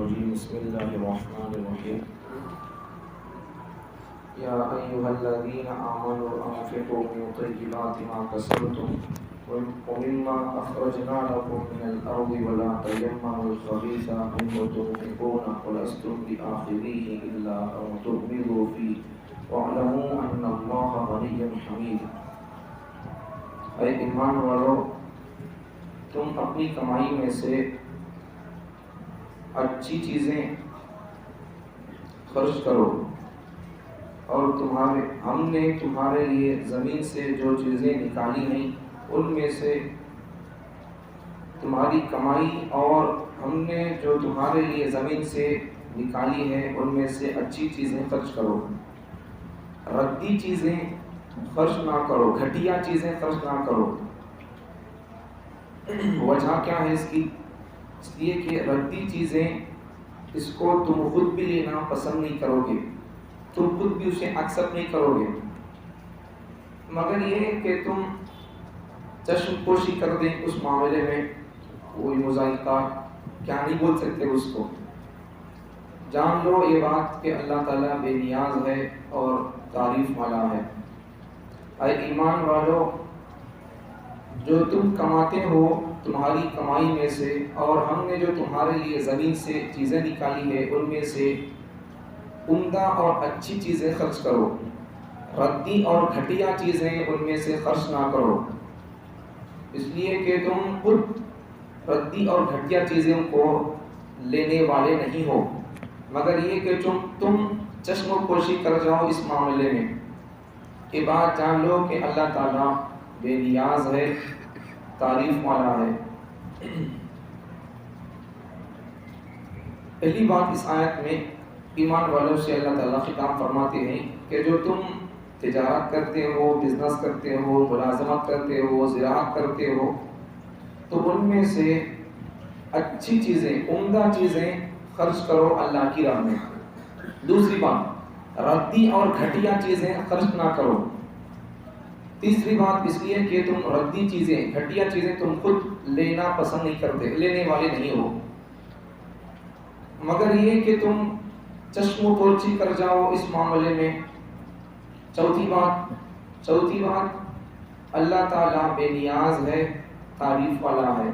الرجيم بسم الله الرحمن الرحيم يا أيها الذين آمنوا أنفقوا من طيبات ما كسبتم ومما أخرجنا لكم من الأرض ولا تيمموا الخبيث منه تنفقون ولستم بآخذيه إلا أن تغمضوا فيه واعلموا أن الله غني حميد۔ اے ایمان والو، تم اپنی کمائی میں سے اچھی چیزیں خرچ کرو، اور ہم نے تمہارے لیے زمین سے جو چیزیں نکالی ہیں ان میں سے تمہاری کمائی، اور ہم نے جو تمہارے لیے زمین سے نکالی ہے ان میں سے اچھی چیزیں خرچ کرو۔ ردی چیزیں خرچ نہ کرو، گھٹیا چیزیں خرچ نہ کرو۔ وجہ کیا ہے اس کی؟ اس لیے کہ ردی چیزیں اس کو تم خود بھی لینا پسند نہیں کرو گے، تم خود بھی اسے ایکسپٹ نہیں کرو گے، مگر یہ کہ تم چشم پوشی کر دیں اس معاملے میں، کوئی مذائقہ کیا نہیں بول سکتے اس کو۔ جان لو یہ بات کہ اللہ تعالیٰ بے نیاز ہے اور تعریف والا ہے۔ اے ایمان والو، جو تم کماتے ہو تمہاری کمائی میں سے، اور ہم نے جو تمہارے لیے زمین سے چیزیں نکالی ہے ان میں سے عمدہ اور اچھی چیزیں خرچ کرو، ردی اور گھٹیا چیزیں ان میں سے خرچ نہ کرو، اس لیے کہ تم خود ردی اور گھٹیا چیزوں کو لینے والے نہیں ہو، مگر یہ کہ تم چشم پوشی کر جاؤ اس معاملے میں۔ یہ بات جان لو کہ اللہ تعالیٰ بے نیاز ہے، تعریف والا ہے۔ پہلی بات اس آیت میں ایمان والوں سے اللہ تعالیٰ خطاب فرماتے ہیں کہ جو تم تجارت کرتے ہو، بزنس کرتے ہو، ملازمت کرتے ہو، زراعت کرتے ہو، تو ان میں سے اچھی چیزیں، عمدہ چیزیں خرچ کرو اللہ کی راہ میں۔ دوسری بات، ردی اور گھٹیا چیزیں خرچ نہ کرو۔ تیسری بات، اس لیے کہ تم ردی چیزیں، گھٹیا چیزیں تم خود لینا پسند نہیں کرتے، لینے والے نہیں ہو، مگر یہ کہ تم چشم پوشی کر جاؤ اس معاملے میں۔ چوتھی بات، اللہ تعالیٰ بے نیاز ہے، تعریف والا ہے۔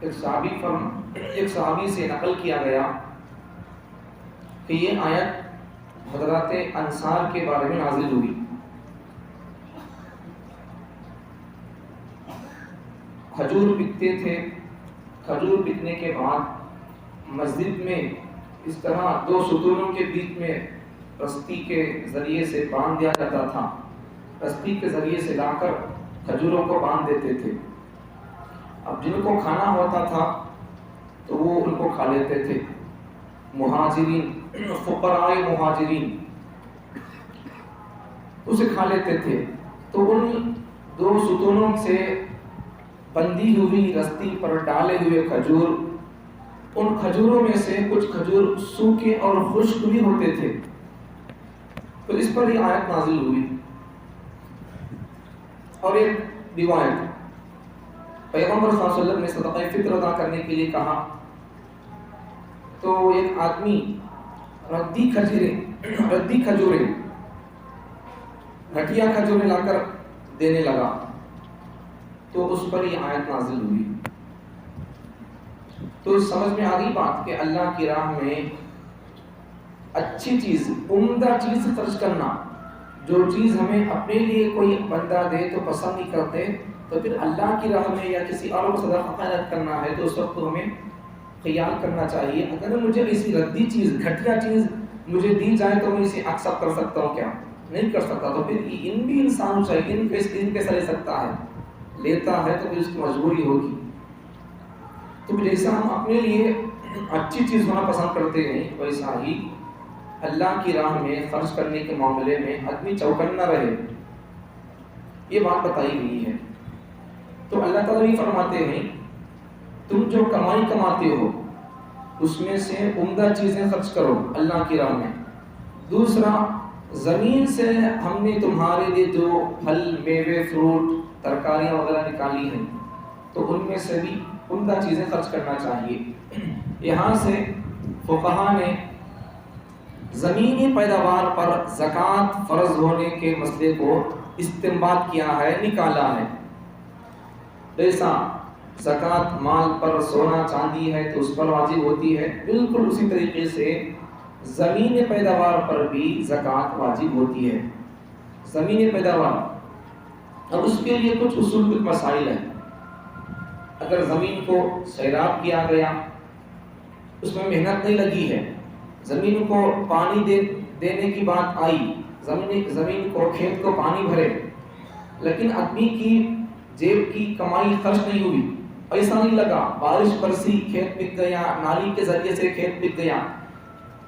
ایک صحابی سے نقل کیا گیا کہ یہ آیت حضرات انصار کے بارے میں نازل ہوئی۔ کھجور بکتے تھے، کھجور بکنے کے بعد مسجد میں اس طرح دو ستونوں کے بیچ میں رسی کے ذریعے سے باندھ دیا جاتا تھا، رسی کے ذریعے سے لا کر کھجوروں کو باندھ دیتے تھے۔ اب جن کو کھانا ہوتا تھا تو وہ ان کو کھا لیتے تھے، مہاجرین، فقراء مہاجرین اسے کھا لیتے تھے۔ تو ان دو ستونوں سے بندھی ہوئی رسی پر ڈالے ہوئے کھجور، ان کھجوروں میں سے کچھ کھجور سوکھے اور خشک بھی ہوتے تھے، تو اس پر یہ آیت نازل ہوئی۔ اور ایک روایت، پیغمبر صلی اللہ علیہ وسلم نے صدقہ فطر ادا کرنے کے لیے کہا تو ایک آدمی ردی کھجوریں، گھٹیا کھجوریں لا کر دینے لگا، تو اس پر یہ آیت نازل ہوئی۔ تو سمجھ میں آ گئی بات کہ اللہ کی راہ میں اچھی چیز، عمدہ چیز خرچ کرنا، جو چیز ہمیں اپنے لیے کوئی بندہ دے تو پسند نہیں کرتے، تو پھر اللہ کی راہ میں یا کسی اور کو صدقہ خیرات کرنا ہے تو اس وقت ہمیں خیال کرنا چاہیے، اگر مجھے ایسی ردی چیز، گھٹیا چیز مجھے دی جائے تو میں اسے ایکسپٹ کر سکتا ہوں کیا؟ نہیں کر سکتا، تو پھر ان بھی انسان چاہیے، ان کیسا لے سکتا ہے؟ لیتا ہے تو پھر اس کی مجبوری ہوگی۔ تو جیسا ہم اپنے لیے اچھی چیز ہونا پسند کرتے ہیں، ویسا ہی اللہ کی راہ میں خرچ کرنے کے معاملے میں آدمی چوکنا رہے، یہ بات بتائی گئی ہے۔ تو اللہ تعالیٰ بھی فرماتے ہیں تم جو کمائی کماتے ہو اس میں سے عمدہ چیزیں خرچ کرو اللہ کی راہ میں۔ دوسرا، زمین سے ہم نے تمہارے لیے جو پھل، میوے، فروٹ، ترکاریاں وغیرہ نکالی ہیں تو ان میں سے بھی عمدہ چیزیں خرچ کرنا چاہیے۔ یہاں سے فقہا نے زمینی پیداوار پر زکوٰۃ فرض ہونے کے مسئلے کو استنباط کیا ہے، نکالا ہے۔ جیسا زکوٰۃ مال پر سونا چاندی ہے تو اس پر واجب ہوتی ہے، بالکل اسی طریقے سے زمین پیداوار پر بھی زکوٰۃ واجب ہوتی ہے۔ زمین پیداوار، اب اس کے لیے کچھ اصول، کچھ مسائل ہیں۔ اگر زمین کو سیراب کیا گیا، اس میں محنت نہیں لگی ہے، زمین کو پانی دینے کی بات آئی، زمین کو کھیت کو پانی بھرے، لیکن آدمی کی جیب کی کمائی خرچ نہیں ہوئی، پیسہ نہیں لگا، بارش برسی کھیت بک گیا، نالی کے ذریعے سے کھیت بک گیا،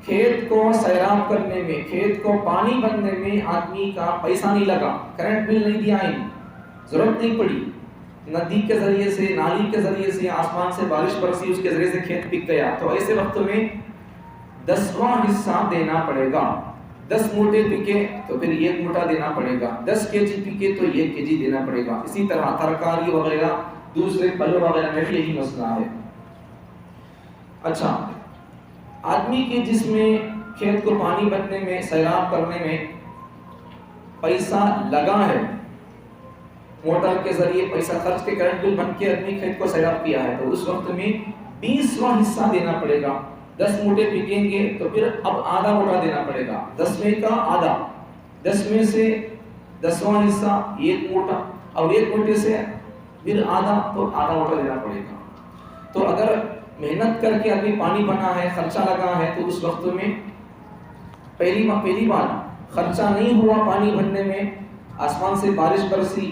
کھیت کو سیراب کرنے میں، کھیت کو پانی بھرنے میں آدمی کا پیسہ نہیں لگا، کرنٹ بل نہیں دیا، ضرورت نہیں پڑی، ندی کے ذریعے سے، نالی کے ذریعے سے، آسمان سے بارش برسی، اس کے ذریعے سے کھیت بک گیا، تو ایسے وقت میں 10واں حصہ دینا پڑے گا۔ 10 موٹے پکے تو پھر 1 موٹا دینا پڑے گا، 10 kg پکے تو 1 kg دینا پڑے گا۔ اسی طرح ترکاری وغیرہ، دوسرے پھلوں وغیرہ میں بھی یہی مسئلہ ہے۔ اچھا، آدمی کے جس میں کھیت کو پانی بھرنے میں، سیراب کرنے میں پیسہ لگا ہے، موٹر کے ذریعے پیسہ خرچ کے، کرنٹ بل بن کے آدمی کھیت کو سیراب کیا ہے، تو اس وقت میں 20واں حصہ دینا پڑے گا۔ 10 موٹے پکیں گے تو پھر اب آدھا موٹا دینا پڑے گا، 10 میں کا آدھا، 10 میں سے 10واں حصہ 1 موٹا، اور 1 موٹے سے پھر آدھا، تو آدھا موٹا دینا پڑے گا۔ تو اگر محنت کر کے آدمی پانی بنا ہے، خرچہ لگا ہے، تو اس وقت میں پہلی بار خرچہ نہیں ہوا پانی بھرنے میں، آسمان سے بارش برسی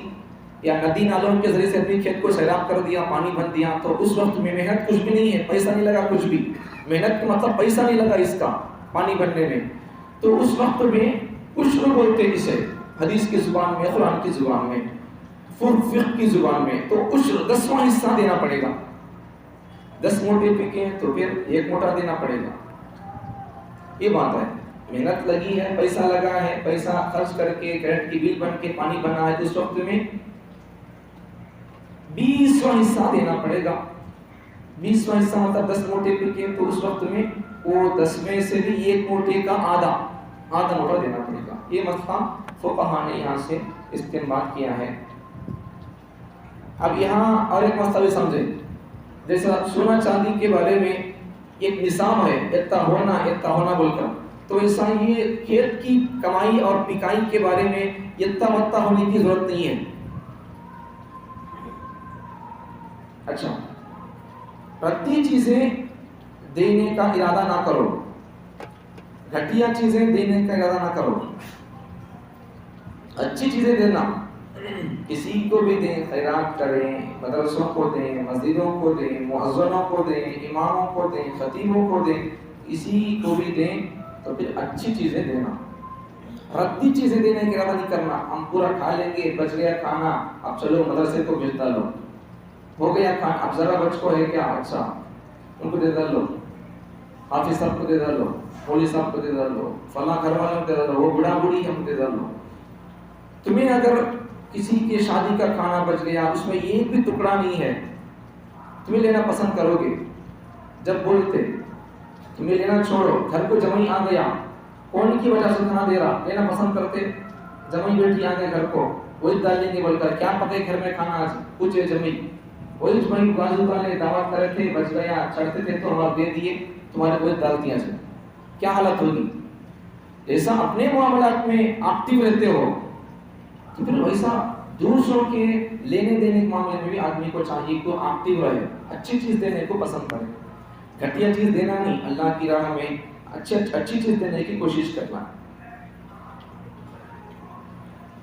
یا ندی نالوں کے ذریعے سے اپنی کھیت کو سیراب کر دیا، پانی بھر دیا، تو اس وقت میں محنت کچھ بھی نہیں ہے، پیسہ نہیں لگا کچھ بھی، محنت کا مطلب پیسہ نہیں لگا اس کا پانی بھرنے میں، تو اس وقت میں عشر بولتے ہیں اسے، حدیث کی زبان میں، قرآن کی زبان میں، فقہ کی زبان میں، تو عشر 10واں حصہ دینا پڑے گا۔ 10 موٹے پکے تو پھر 1 موٹا دینا پڑے گا۔ یہ بات ہے، محنت لگی ہے، پیسہ لگا ہے، پیسہ خرچ کر کے کرنٹ کی بل بن کے پانی بنا ہے، تو اس وقت میں 20واں حصہ دینا پڑے گا۔ 20واں حصہ مطلب 10 موٹے پکے، تو اس وقت میں وہ 10 میں سے بھی 1 موٹے کا آدھا موٹا دینا پڑے گا۔ یہ مسئلہ فقہا نے یہاں سے استنباط کیا ہے۔ اب یہاں اور ایک مسئلہ بھی سمجھے، جیسا سونا چاندی کے بارے میں ایک نصاب ہے، اتنا ہونا بول کر، تو ایسا یہ کھیت کی کمائی اور پکائی کے بارے میں اتنا ہونے کی ضرورت نہیں ہے۔ اچھا، ردی چیزیں دینے کا ارادہ نہ کرو، گھٹیا چیزیں دینے کا ارادہ نہ کرو، اچھی چیزیں دینا، کسی کو بھی دیں، خیرات کریں، مدرسوں کو دیں، مسجدوں کو دیں، مؤذنوں کو دیں، اماموں کو دیں، خطیبوں کو دیں، کسی کو بھی دیں، تو پھر اچھی چیزیں دینا، ردی چیزیں دینے کا ارادہ نہیں کرنا، ہم پورا کھا لیں گے، بچ گیا کھانا، اب چلو مدرسے کو بھیج ڈالو، ہو گیا کھانا، اب ذرا بچ کو ہے کیا، اچھا ان کو دے ڈالو، حافظ صاحب کو دے ڈالو، مولوی صاحب کو دے ڈالو، فلاں گھر والوں کو دے ڈالو، وہ بوڑھا بوڑھی ہم دے ڈالو۔ تمہیں اگر کسی کے شادی کا کھانا بچ گیا، اس میں ایک بھی ٹکڑا نہیں ہے، تمہیں لینا پسند کرو گے؟ جب بولتے تمہیں لینا چھوڑو، گھر کو جمعی آ گیا، کون کی وجہ سے کھانا دے رہا، لینا پسند کرتے؟ جمعی بیٹی آ گئے گھر کو، وہی ڈال دیں گے بول کر، کیا پکے گھر میں کھانا آج، پوچھے جمعی، وہی جمعی بازو والے دعوت کرے تھے، بچ گیا، چڑھتے تھے تو ہم دے دیے، تمہارے وہی ڈال دیا جائے، کیا حالت ہوگی؟ ایسا اپنے معاملات میں ایکٹیو رہتے ہو، تو پھر ویسا دوسروں کے لینے دینے کے معاملے میں بھی آدمی کو چاہیے کہ ایکٹیو رہے، اچھی چیز دینے کو پسند کرے، گھٹیا چیز دینا نہیں، اللہ کی راہ میں اچھی چیز دینے کی کوشش کرنا۔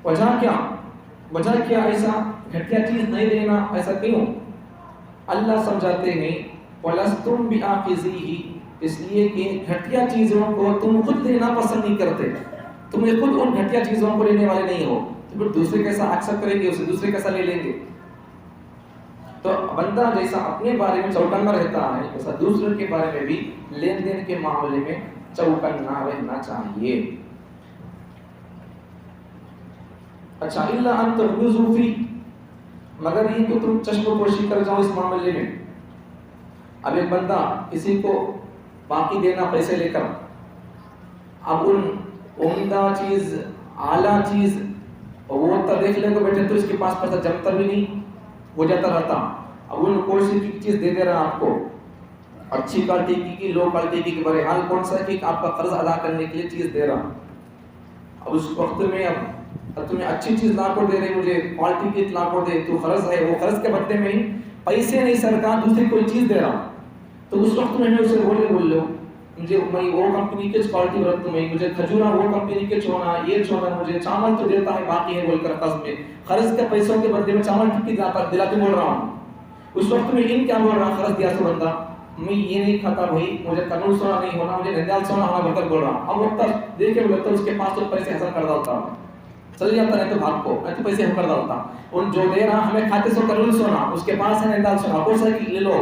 وجہ کیا ایسا گھٹیا چیز نہیں دینا، ایسا کیوں؟ اللہ سمجھاتے ہیں وَلَسْتُمْ بِآخِذِيهِ، اس لیے کہ گھٹیا چیزوں کو تم خود لینا پسند نہیں کرتے، تمہیں خود ان گھٹیا چیزوں کو لینے والے نہیں ہو، تو پھر دوسرے کیسا ایکسپٹ کریں گے اسے، دوسرے کیسا لے لیں گے؟ تو بندہ جیسا اپنے بارے میں چوکنا رہتا ہے، ویسا دوسرے کے بارے میں بھی لین دین کے معاملے میں چوکنا رہنا چاہیے۔ اچھا، الا ان تغمزوا فی، مگر یہ کہ تم چشم پوشی کر جاؤ اس معاملے میں. اب ایک بندہ کسی کو باقی دینا پیسے لے کر، اب ان عمدہ چیز اعلیٰ چیز وہ تو دیکھ لے تو بیٹھے تو اس کے پاس پیسہ جمتا بھی نہیں، ہو جاتا رہتا. اب ان کوئی کی چیز دے دے رہا آپ کو، اچھی کوالٹی کی لو کوالٹی کی، بہرحال کون سا ہے کہ آپ کا قرض ادا کرنے کے لیے چیز دے رہا. اب اس وقت میں اب تمہیں اچھی چیز لا کر دے رہے، مجھے کوالٹی کی لا کر دے، تو قرض ہے، وہ قرض کے بدلے میں ہی پیسے نہیں سرکار دوسری کوئی چیز دے رہا. تو اس وقت میں اسے بول لو مجھے وہ کمپنی کے کوالٹی برت میں، مجھے کھجورا وہ کمپنی کے چھونا، یہ چھونا، مجھے چاول تو دیتا ہے باقی ہے بول کر قرض میں، قرض کے پیسوں کے بدلے میں چاول ٹکی دلاتے بول رہا ہوں. اس وقت میں ان کیا بول رہا، قرض دیا تو بندہ میں یہ نہیں کھاتا بھائی، مجھے قانون سونا نہیں ہونا، مجھے نندال سونا ہونا بول کر بول رہا. اب وقت دیکھے بولتا اس کے پاس تو پیسے حاصل کر ڈالتا چل جاتا، نہیں تو بھاگ کو میں تو پیسے کر ڈالتا. ان جو دے رہا ہمیں کھاتے سو قانون سونا، اس کے پاس ہے نندال سونا، کون سا لے لو.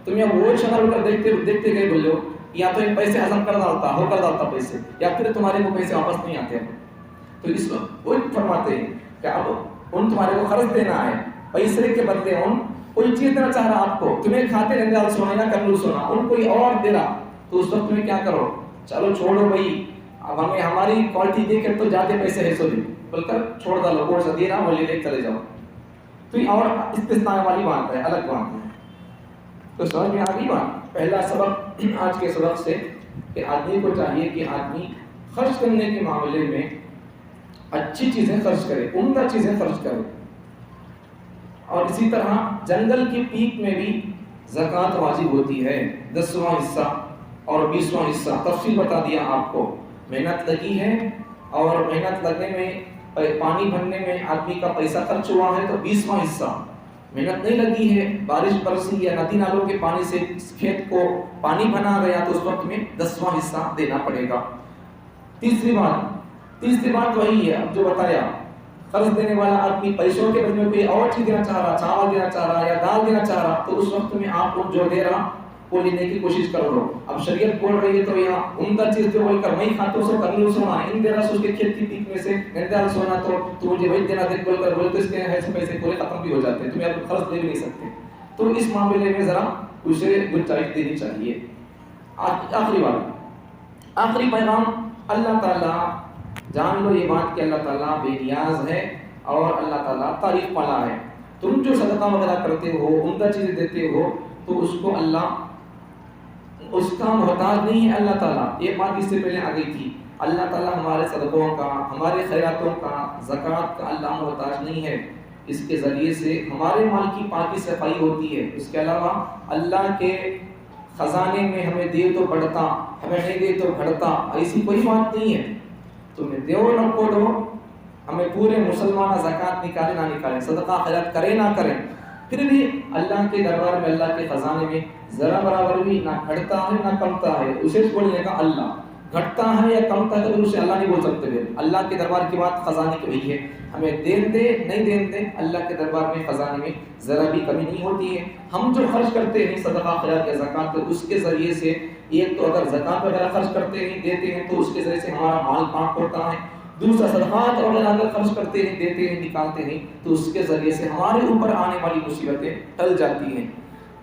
تم یا وہ شکل کر دیکھتے گئے بولو، یا تو ایک پیسے حاصل کر ڈالتا پیسے، یا پھر تمہارے کو پیسے واپس نہیں آتے. تو اس وقت وہ فرماتے ہیں کہ اب ان تمہارے کو قرض دینا ہے، پیسے کے بدلے ان کوئی چیز دینا چاہ رہا آپ کو، تمہیں کھاتے نندال سونا یا کنول سونا، ان کوئی اور دے رہا. تو اس وقت میں کیا کرو، چلو چھوڑو بھائی، اب ہمیں ہماری کوالٹی دے کر تو زیادہ پیسے ہے سو دے بول کر چھوڑ ڈالو، کون سا دے رہا وہ لے لے چلے جاؤ. تو یہ اور استثناء والی بات ہے، الگ بات ہے. تو سمجھ میں آ گئی بات. پہلا سبق آج کے سبق سے کہ آدمی کو چاہیے کہ آدمی خرچ کرنے کے معاملے میں اچھی چیزیں خرچ کرے، عمدہ چیزیں خرچ کرے. اور اسی طرح جنگل کی پیک میں بھی زکوٰۃ واجب ہوتی ہے، 10واں حصہ اور 20واں حصہ. تفصیل بتا دیا آپ کو، محنت لگی ہے اور محنت لگنے میں پانی بھرنے میں آدمی کا پیسہ خرچ ہوا ہے تو 20واں حصہ. محنت نہیں لگی ہے، بارش برسی یا ندی نالوں کے پانی سے کھیت کو پانی بنا گیا تو اس وقت میں 10واں حصہ دینا پڑے گا. تیسری بات وہی ہے اب جو بتایا، قرض دینے والا آدمی پیسوں کے بدلے میں کوئی اور چیز دینا چاہ رہا، چاول دینا چاہ رہا یا دال دینا چاہ رہا، تو اس وقت میں آپ جو دے رہا وہ لینے کی کوشش کر رہا. اب شریعت بول رہی ہے تو یہاں عمدہ چیز جو بول کر میں کھاتا ہوں سو کرنول سونا، ان دے رہا سو کے کھیت کی پیک میں سے نندال سونا، تو مجھے وہی دینا دے بول کر بولے تو اس کے ایسے پیسے پورے ختم بھی ہو جاتے ہیں، تمہیں اب قرض دے بھی نہیں سکتے. تو اس معاملے میں ذرا اسے گنجائش دینی چاہیے. آخری پیغام، اللہ تعالیٰ جان لو یہ بات کہ اللہ تعالیٰ بے نیاز ہے اور اللہ تعالیٰ تعریف والا ہے. تم جو صدقہ وغیرہ کرتے ہو، عمدہ چیزیں دیتے ہو، تو اس کو اللہ اس کا محتاج نہیں ہے. اللہ تعالیٰ، یہ بات اس سے پہلے آ گئی تھی، اللہ تعالیٰ ہمارے صدقوں کا، ہمارے خیراتوں کا، زکوٰۃ کا اللہ محتاج نہیں ہے. اس کے ذریعے سے ہمارے مال کی پاکی صفائی ہوتی ہے. اس کے علاوہ اللہ کے خزانے میں ہمیں دے تو بڑھتا، ہمیں نہیں دے تو گھٹتا، ایسی کوئی بات نہیں ہے. تمہیں دیو نہ کو دو، ہمیں پورے مسلمان زکوٰۃ نکالے نہ نکالیں، صدقہ خیرات کریں نہ کریں، پھر بھی اللہ کے دربار میں، اللہ کے خزانے میں ذرا برابر بھی نہ گھٹتا ہے نہ کمتا ہے. اسے بولنے کا اللہ گھٹتا ہے یا کمتا ہے تو اسے اللہ نہیں بول سکتے. پھر اللہ کے دربار کی بات خزانے کی وہی ہے، ہمیں دین دے نہیں دین دے، اللہ کے دربار میں خزانے میں ذرا بھی کمی نہیں ہوتی ہے. ہم جو خرچ کرتے ہیں صدقہ خیرات یا زکوٰۃ، تو اس کے ذریعے سے ایک تو اگر زکوٰۃ وغیرہ خرچ کرتے ہیں دیتے ہیں تو اس کے ذریعے سے ہمارا مال پاک ہوتا ہے. دوسرا صدقات وغیرہ اگر خرچ کرتے ہیں، دیتے ہیں، نکالتے ہیں، تو اس کے ذریعے سے ہمارے اوپر آنے والی مصیبتیں ٹل جاتی ہیں.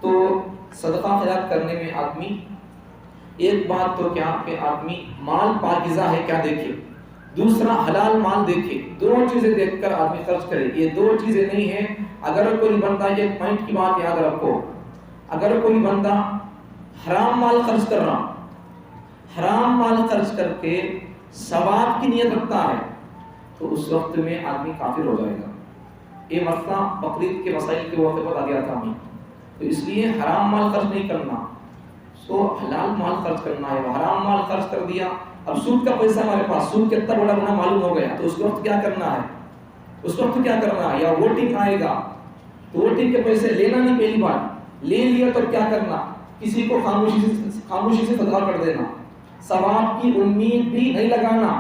تو صدقہ خیرات کرنے میں آدمی ایک بات تو کیا کہ آدمی مال پاکیزہ ہے کیا دیکھے، دوسرا حلال مال دیکھے. دونوں چیزیں دیکھ کر آدمی خرچ کرے. یہ دو چیزیں نہیں ہیں. اگر کوئی بندہ، ایک پوائنٹ کی بات یاد رکھو، اگر کوئی بندہ حرام مال خرچ کر رہا، حرام مال خرچ کر کے ثواب کی نیت رکھتا ہے، تو اس وقت میں آدمی کافر ہو جائے گا. یہ مسئلہ بقرعید کے مسائل کے وقت بتا دیا تھا ہمیں. تو اس لیے حرام مال خرچ نہیں کرنا، تو حلال مال خرچ کرنا ہے. حرام مال خرچ کر دیا، اب سود کا پیسہ ہمارے پاس، سود کتنا بڑا گناہ معلوم ہو گیا، تو اس وقت کیا کرنا ہے؟ اس وقت کیا کرنا ہے؟ یا ووٹنگ آئے گا تو ووٹنگ کے پیسے لینا نہیں، پہلی بات لے لیا تو کیا کرنا؟ کسی کو خاموشی سے صدقہ کر دینا. ثواب کی امید بھی نہیں لگانا،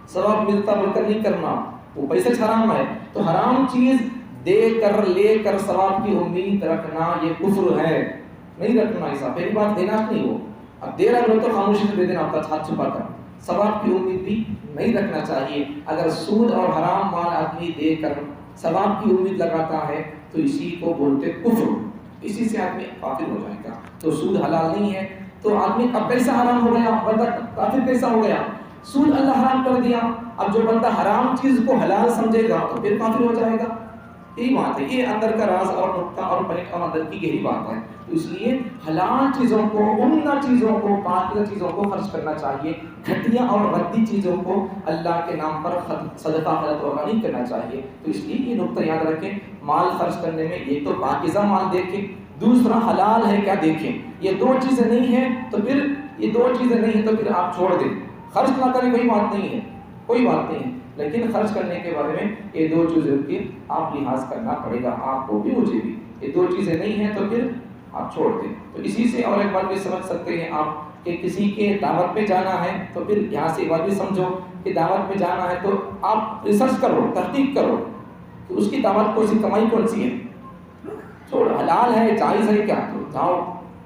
ثواب ملتا بول کر نہیں کرنا، وہ پیسے حرام ہے. تو حرام چیز دے کر لے کر ثواب کی امید رکھنا یہ کفر ہے، نہیں رکھنا. ایسا پہلی بات دینا نہیں ہو، اب دے رہا ہو تو خاموشی سے دے دینا، آپ کا ہاتھ چھپا کر. ثواب کی امید بھی نہیں رکھنا چاہیے. اگر سود اور حرام مال آدمی دے کر ثواب کی امید لگاتا ہے تو اسی کو بولتے کفر، اسی سے آدمی کافر ہو جائے گا۔ تو سود حلال نہیں ہے تو آدمی اب پیسہ حرام ہو گیا، بندہ کافر کیسا ہو گیا؟ سود اللہ حرام کر دیا، اب جو بندہ حرام چیز کو حلال سمجھے گا تو پھر کافر ہو جائے گا۔ یہی بات ہے، یہ اندر کا راز اور نقطہ اور پوائنٹ اور اندر کی یہی بات ہے۔ تو اس لیے حلال چیزوں کو، عمدہ چیزوں کو، پاکیزہ چیزوں کو خرچ کرنا چاہیے، گھٹیا اور ردی چیزوں کو اللہ کے نام پر صدقہ خیرات وغیرہ نہیں کرنا چاہیے۔ تو اس لیے یہ نقطہ یاد رکھیں، مال خرچ کرنے میں ایک تو پاکیزہ مال دیکھیں، دوسرا حلال ہے کیا دیکھیں۔ یہ دو چیزیں نہیں ہیں تو پھر آپ چھوڑ دیں، خرچ نہ کریں، کوئی بات نہیں ہے، کوئی بات نہیں ہے، لیکن خرچ کرنے کے بارے میں یہ دو چیزوں کی آپ لحاظ کرنا پڑے گا، آپ کو بھی مجھے بھی۔ یہ دو چیزیں نہیں ہیں تو پھر آپ چھوڑ دیں۔ تو اسی سے اور ایک بات بھی سمجھ سکتے ہیں آپ کہ کسی کے دعوت میں جانا ہے تو پھر یہاں سے ایک بات بھی سمجھو کہ دعوت میں جانا ہے تو آپ ریسرچ کرو، تحقیق کرو کہ اس کی دعوت کون سی، کمائی کون سی ہے، چھوڑ حلال ہے جائز ہے کیا، تو جاؤ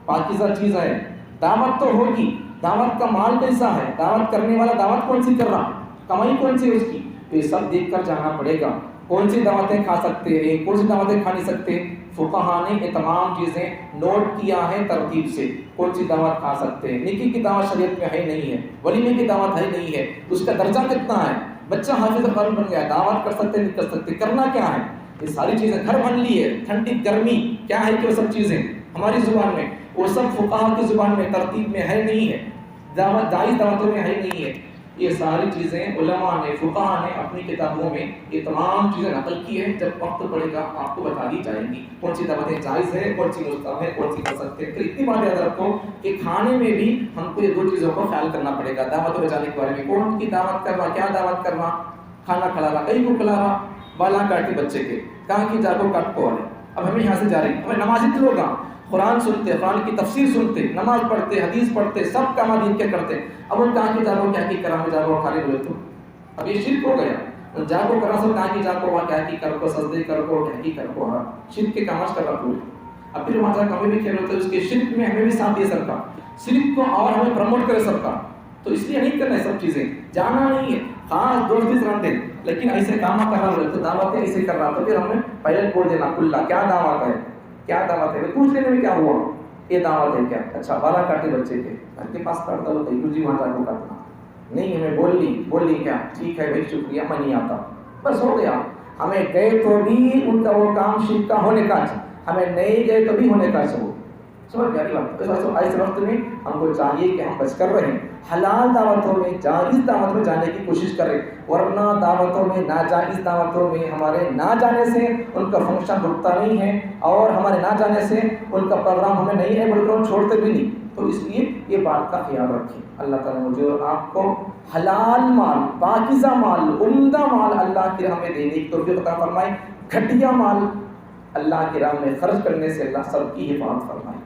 پاکیزہ چیز ہے، دعوت تو ہوگی، دعوت کا مال کیسا ہے، دعوت کرنے والا دعوت کون سی کر رہا، کمائی کون سی ہے اس کی، تو یہ سب دیکھ کر جانا پڑے گا۔ کون سی دعوتیں کھا سکتے ہیں، کون سی دعوتیں کھا نہیں سکتے، فقہا نے یہ تمام چیزیں نوٹ کیا ہے ترتیب سے، کون سی دعوت کھا سکتے ہیں، نیکی کی دعوت شریعت میں ہے نہیں ہے، ولیمے کی دعوت ہے نہیں ہے، اس کا درجہ کتنا ہے، بچہ حافظ قرآن بن گیا، دعوت کر سکتے نہیں کر سکتے، کرنا کیا ہے، یہ ساری چیزیں، گھر بن لی ہے، ٹھنڈی گرمی کیا ہے کہ وہ سب چیزیں ہماری زبان میں، وہ سب فقہا کی زبان میں ترتیب میں ہے نہیں ہے، دعوت جائز دعوتوں میں ہے نہیں ہے، یہ ساری چیزیں علماء نے، فقہا نے اپنی کتابوں میں یہ تمام چیزیں نقل کی ہے، جب وقت پڑے گا آپ کو بتا دی جائیں گی کون سی دعوتیں جائز ہے، کون سی مستحب ہے، کون سی کر سکتے ہیں۔ تو اتنی بات یاد رکھو کہ کھانے میں بھی ہم کو یہ دو چیزوں کا خیال کرنا پڑے گا، دعوتوں میں جانے کے بارے میں، کون کی دعوت کرنا، کیا دعوت کرنا، کھانا کھلا رہا، کئی کو کھلا رہا، بالا کاٹی بچے کے، کہاں کی جاگو کٹ کو ہے، اب ہمیں یہاں سے جا رہے ہیں، ہمیں نمازی لوگ قرآن سنتے، قرآن کی تفسیر سنتے، نماز پڑھتے، حدیث پڑھتے، سب کام دین کے کرتے، اب ان کہاں کی جاگو کیا کی کرا میں جاگو کھانے بولے تو اب یہ شرک ہو گیا، جاگو کرا سب کہاں کی جاگو وہاں کیا کی کر کو سجدے کر کو کیا کی کر کو شرک کے کاماز کر رہا پورے، اب پھر وہاں جا ہمیں بھی کھیل ہوتے ہیں، اس کے شرک میں ہمیں بھی ساتھ دے سکتا، شرک کو اور ہمیں پروموٹ کرے سکتا، تو اس لیے نہیں کرنا ہے سب چیزیں، جانا نہیں ہے، خاص دوست بھی سلام دیں، لیکن ایسے کام کر رہا ہے تو دعوتیں ایسے کر رہا، تو پھر ہمیں پہلے بول دینا کلا کیا دعوت ہے، کیا دعوت ہے، پوچھ لینے میں کیا ہوا، یہ دعوت ہے کیا، اچھا بالا کاٹے بچے کے گھر کے پاس کاٹتا ہو تو جی وہاں جا کو کاٹنا نہیں، ہمیں بول لی کیا، ٹھیک ہے بھائی شکریہ میں نہیں آتا، بس ہو گیا، ہمیں گئے تو بھی ان کا وہ کام شرک کا ہونے کا، ہمیں نہیں گئے تو بھی ہونے کا، سمجھ گیا بات۔ ایسے وقت میں ہم کو چاہیے کہ ہم بچ کر رہیں، حلال دعوتوں میں، جائز دعوت میں جانے کی کوشش کریں، ورنہ دعوتوں میں، ناجائز دعوتوں میں ہمارے نہ جانے سے ان کا فنکشن رکتا نہیں ہے، اور ہمارے نہ جانے سے ان کا پروگرام ہمیں نہیں ہے بلکہ ہم چھوڑتے بھی نہیں، تو اس لیے یہ بات کا خیال رکھیں۔ اللہ تعالیٰ مجھے اور آپ کو حلال مال، پاکیزہ مال، عمدہ مال اللہ کی راہ میں دینے کی توفیق عطا فرمائے، گھٹیا مال اللہ کی راہ میں خرچ کرنے سے اللہ سب کی حفاظت فرمائے۔